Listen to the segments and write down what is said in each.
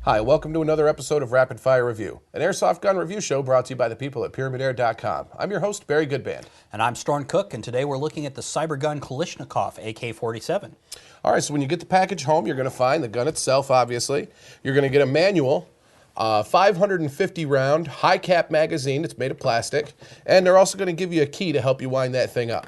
Hi, welcome to another episode of Rapid Fire Review, an airsoft gun review show brought to you by the people at PyramidAir.com. I'm your host, Barry Goodband. And I'm Storm Cook, and today we're looking at the Cybergun Kalashnikov AK47. All right, so when you get the package home, you're going to find the gun itself, obviously. You're going to get a manual, 550 round, high cap magazine. It's made of plastic. And they're also going to give you a key to help you wind that thing up.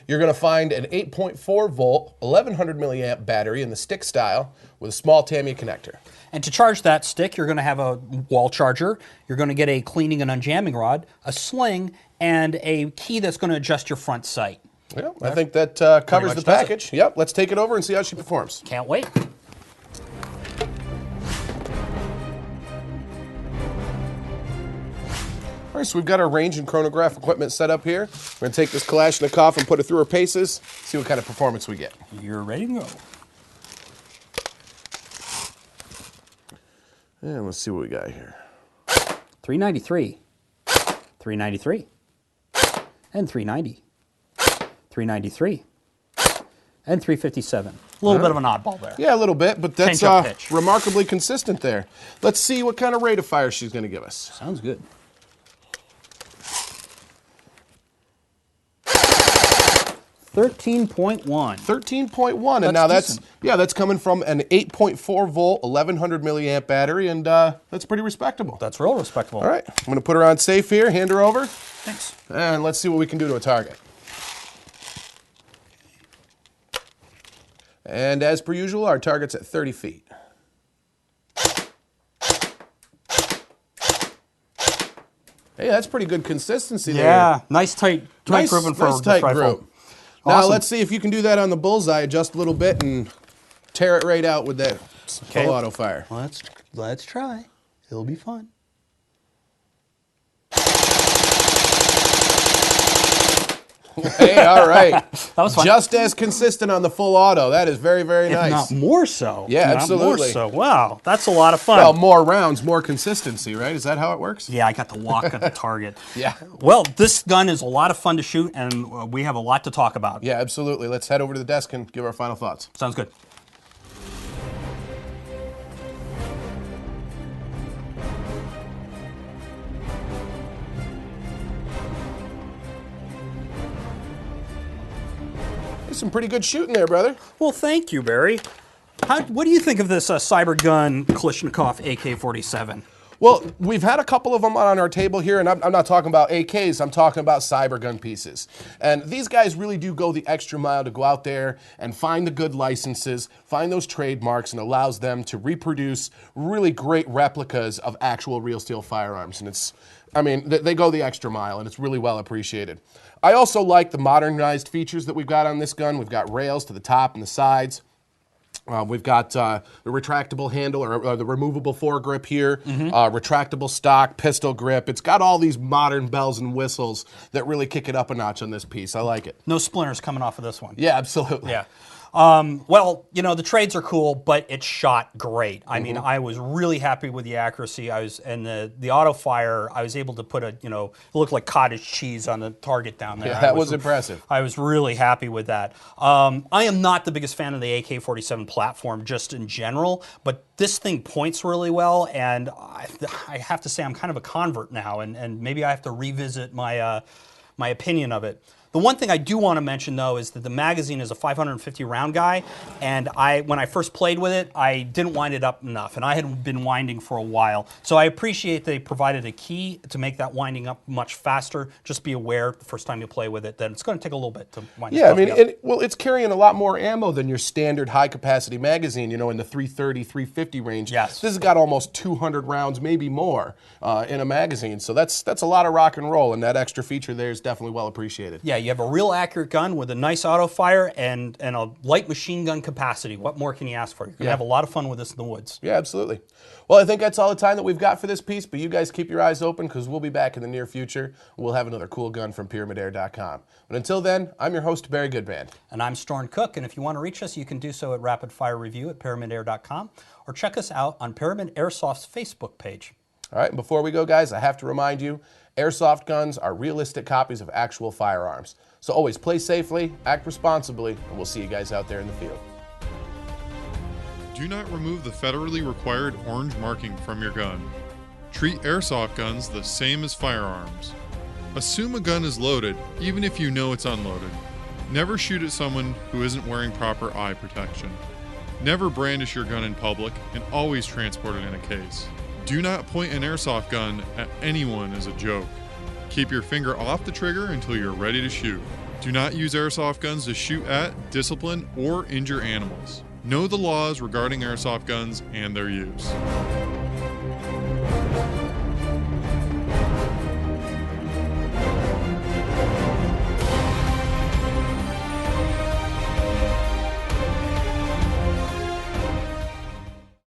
You're going to find an 8.4 volt, 1100 milliamp battery in the stick style with a small Tamiya connector. And to charge that stick, you're going to have a wall charger, you're going to get a cleaning and unjamming rod, a sling, and a key that's going to adjust your front sight. Yeah, I think that covers the package. Yep, let's take it over and see how she performs. Can't wait. All right, so we've got our range and chronograph equipment set up here. We're going to take this Kalashnikov and put it through our paces, see what kind of performance we get. You're ready to go. And let's see what we got here. 393, 393, and 390, 393, and 357. A little bit of an oddball there. Yeah, a little bit, but that's pitch. remarkably consistent there. Let's see what kind of rate of fire she's going to give us. Sounds good. 13.1. 13.1, and now that's coming from an 8.4 volt, 1100 milliamp battery, and that's pretty respectable. That's real respectable. All right, I'm going to put her on safe here, hand her over. Thanks. And let's see what we can do to a target. And as per usual, our target's at 30 feet. Hey, that's pretty good consistency there. Yeah, nice tight group for nice tight rifle. group. Now Awesome. let's see if you can do that on the bullseye, adjust a little bit and tear it right out with that full auto fire. Let's try. It'll be fun. Hey, all right. That was fun. Just as consistent on the full auto. That is very, very If nice. not more so. Yeah, Not absolutely. More so. Wow, that's a lot of fun. Well, more rounds, more consistency, right? Is that how it works? Yeah, I got to walk at the target. Yeah. Well, this gun is a lot of fun to shoot, and we have a lot to talk about. Yeah, absolutely. Let's head over to the desk and give our final thoughts. Sounds good. There's some pretty good shooting there, brother. Well, thank you, Barry. What do you think of this Cybergun Kalashnikov AK-47? Well, we've had a couple of them on our table here, and I'm not talking about AKs, I'm talking about Cybergun pieces. And these guys really do go the extra mile to go out there and find the good licenses, find those trademarks, and allows them to reproduce really great replicas of actual real steel firearms. And they go the extra mile, and it's really well appreciated. I also like the modernized features that we've got on this gun. We've got rails to the top and the sides. We've got the retractable handle or the removable foregrip here, retractable stock, pistol grip. It's got all these modern bells and whistles that really kick it up a notch on this piece. I like it. No splinters coming off of this one. Yeah, absolutely. Yeah. Well, you know, the trades are cool, but it shot great. I mean, I was really happy with the accuracy. And the auto fire, I was able to put it looked like cottage cheese on the target down there. Yeah, that was impressive. I was really happy with that. I am not the biggest fan of the AK-47 platform just in general, but this thing points really well, and I have to say I'm kind of a convert now, and maybe I have to revisit my opinion of it. The one thing I do want to mention, though, is that the magazine is a 550 round guy, and when I first played with it, I didn't wind it up enough, and I had been winding for a while. So I appreciate they provided a key to make that winding up much faster. Just be aware the first time you play with it that it's going to take a little bit to wind it up. Yeah, I mean, it's carrying a lot more ammo than your standard high-capacity magazine, in the 330, 350 range. Yes. This has got almost 200 rounds, maybe more, in a magazine. So that's a lot of rock and roll, and that extra feature there is definitely well appreciated. Yeah, you have a real accurate gun with a nice auto fire and a light machine gun capacity. What more can you ask for? You're going to have a lot of fun with this in the woods. Yeah, absolutely. Well, I think that's all the time that we've got for this piece, but you guys keep your eyes open because we'll be back in the near future. We'll have another cool gun from PyramidAir.com. But until then, I'm your host, Barry Goodband. And I'm Storm Cook, and if you want to reach us, you can do so at Rapid Fire Review at PyramidAir.com or check us out on Pyramid Airsoft's Facebook page. All right, and before we go, guys, I have to remind you, airsoft guns are realistic copies of actual firearms. So always play safely, act responsibly, and we'll see you guys out there in the field. Do not remove the federally required orange marking from your gun. Treat airsoft guns the same as firearms. Assume a gun is loaded, even if you know it's unloaded. Never shoot at someone who isn't wearing proper eye protection. Never brandish your gun in public, and always transport it in a case. Do not point an airsoft gun at anyone as a joke. Keep your finger off the trigger until you're ready to shoot. Do not use airsoft guns to shoot at, discipline, or injure animals. Know the laws regarding airsoft guns and their use.